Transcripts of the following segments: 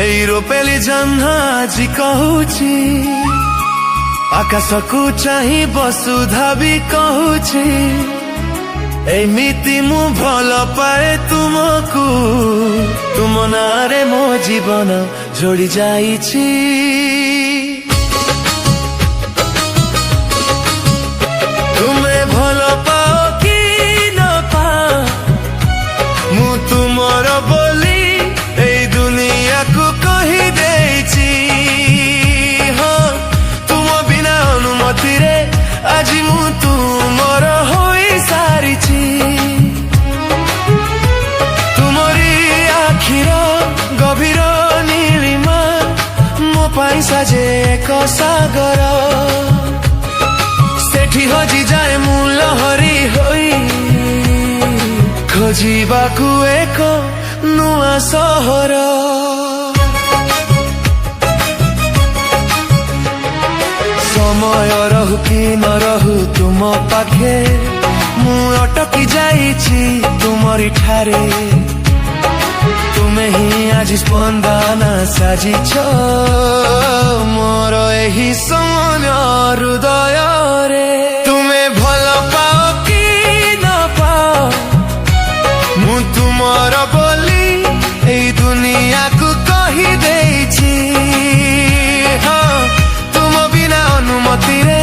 ଏଇ ରୋପେଲି ଜହ୍ନ ଆଜି କହୁଛି, ଆକାଶକୁ ଚାହିଁ ବସୁଧା ବି କହୁଛି, ଏମିତି ମୁଁ ଭଲ ପାଏ ତୁମକୁ। ତୁମ ନାଁରେ ମୋ ଜୀବନ ଯୋଡ଼ି ଯାଇଛି। ତୁମେ ଭଲ ପାଅ କି ନ ପାଅ, ମୁଁ ତୁମର ବୋଲି ଏଇ ଦୁନିଆକୁ କହିଦେଇଛି। ହଁ, ତୁମ ବିନା ଅନୁମତିରେ ଆଜି ମୁଁ ତୁମର ହୋଇ ସାରିଛି। ତୁମରି ଆଖିର ଗଭୀର ନୀଳିମା ମୋ ପାଇଁ ସାଜେ ଏକ ସାଗର। ସେଠି ହଜିଯାଏ ମୁଁ ଲହରୀ ହୋଇ, ଖୋଜିବାକୁ ଏକ ନୂଆ ସହର। ସମୟ ରହୁ କି ନ ରହୁ ତୁମ ପାଖେ, ମୁଁ ଅଟକି ଯାଇଛି ତୁମରି ଠାରେ। ତୁମେ ହିଁ ଆଜି ସ୍ପନ୍ଦନ ସାଜିଛ ମୋର ଏହି ସମୟ ହୃଦୟରେ। ତୁମେ ଭଲ ପାଅ କି ନ ପାଅ, ମୁଁ ତୁମର ବୋଲି ଏଇ ଦୁନିଆକୁ କହିଦେଇଛି। ହଁ, ତୁମ ବିନା ଅନୁମତିରେ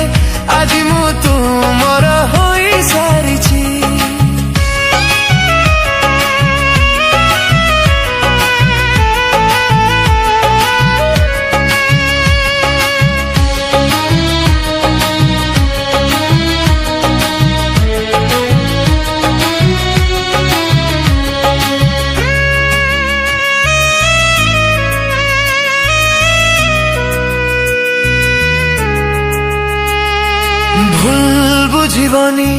ଆଜି ମୁଁ ତୁମର ହୋଇ ସାରିଛି। ଭୁଲ ବୁଝିବନି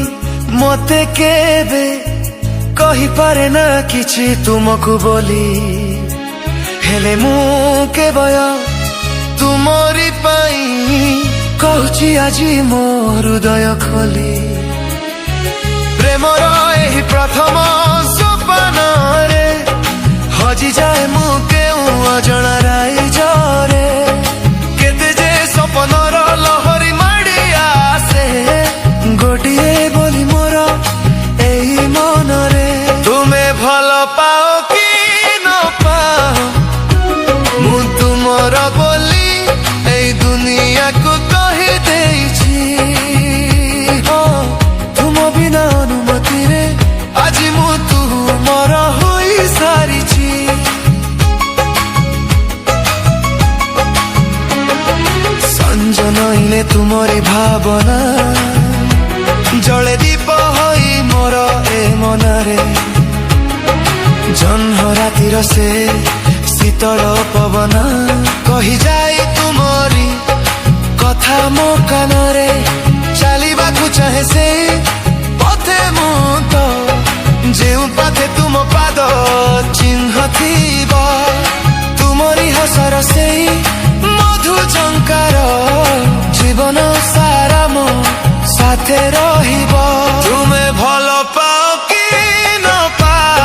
ମତେ କେବେ, କହିପାରେ ନା କିଛି ତୁମକୁ ବୋଲି। ହେଲେ ମୁଁ କେବଳ ତୁମରି ପାଇଁ କହୁଛି ଆଜି ମୋ ହୃଦୟ ଖୋଲି। ପ୍ରେମର ଏହି ପ୍ରଥମ ସୋପାନରେ ହଜିଯାଏ ମୁଁ କେଉଁ ଅଜଣା ରାଇଜରେ। କେତେ ଯେ ସପନର ଲହରୀ ମାଡ଼ି ଆସେ, ଗୋଟିଏ ବୋଲି ମୋର ଏଇ ମନରେ। ତୁମେ ଭଲ ପାଅ କି ନ ପାଅ, ମୁଁ ତୁମର ବୋଲି ଏଇ ଦୁନିଆକୁ କହିଦେଇଛି। ହଁ, ତୁମ ବିନା ଅନୁମତିରେ ଆଜି ମୁଁ ତୁମର ହୋଇ ସାରିଛି। ସଞ୍ଜ ନଇଲେ ତୁମରି ଭାବନା ଜଳେ ଦୀପ ହୋଇ ମୋର ଏ ମନରେ। ଜହ୍ନ ରାତିର ସେ ଶୀତଳ ପବନ କହିଯାଏ ତୁମରି କଥା ମୋ କାନରେ। ଚାଲିବାକୁ ଚାହେଁ ସେ ପଥେ ମୁଁ ତ, ଯେଉଁ ପଥେ ତୁମ ପାଦ ଚିହ୍ନ ଥିବ। ତୁମରି ହସର ସେଇ ମଧୁ ଝଙ୍କାର ଜୀବନ ସାରା ମୋ ସାଥେ ରହିବ। ତୁମେ ଭଲ ପାଅ କି ନ ପାଅ,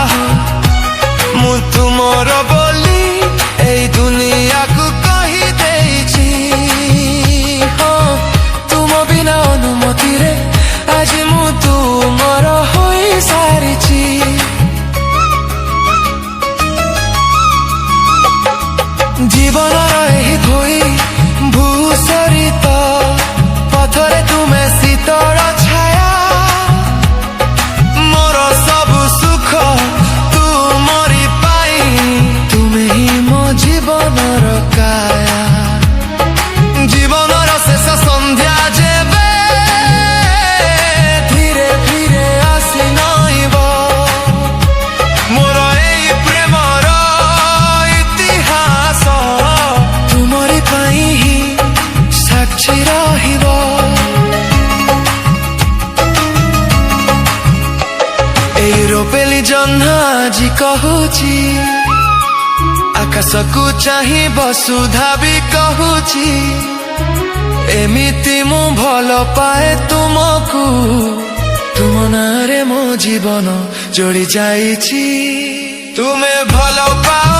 ମୁଁ ତୁମର ବୋଲି ଏଇ ଦୁନିଆକୁ କହିଦେଇଛି। ହଁ, ତୁମ ବିନା ଅନୁମତିରେ ଆଜି ମୁଁ ତୁମର ହୋଇ ସାରିଛି। ଜୀବନର ଏହି ଧୋଇ ଭୂଷରିତ ପଥରେ ତୁମେ ଶୀତଳ ଛାୟା। ମୋର ସବୁ ସୁଖ ତୁମରି ପାଇଁ, ତୁମେ ହିଁ ମୋ ଜୀବନର କାୟା। ଜୀବନର ଶେଷ ସନ୍ଧ୍ୟା ଯେବେ ଧୀରେ ଧୀରେ ଆସି ନଇବ, ମୋର ଏଇ ପ୍ରେମର ଇତିହାସ ତୁମରି ପାଇଁ ହିଁ ସାକ୍ଷୀ ରହିବ। ଏଇ ରୋପେଲି ଜହ୍ନ ଆଜି କହୁଛି, ଆକାଶକୁ ଚାହିଁ ବସୁଧା ବି କହୁଛି, ଏମିତି ମୁଁ ଭଲ ପାଏ ତୁମକୁ। ତୁମ ନାଁରେ ମୋ ଜୀବନ ଯୋଡ଼ି ଯାଇଛି। ତୁମେ ଭଲ ପାଅ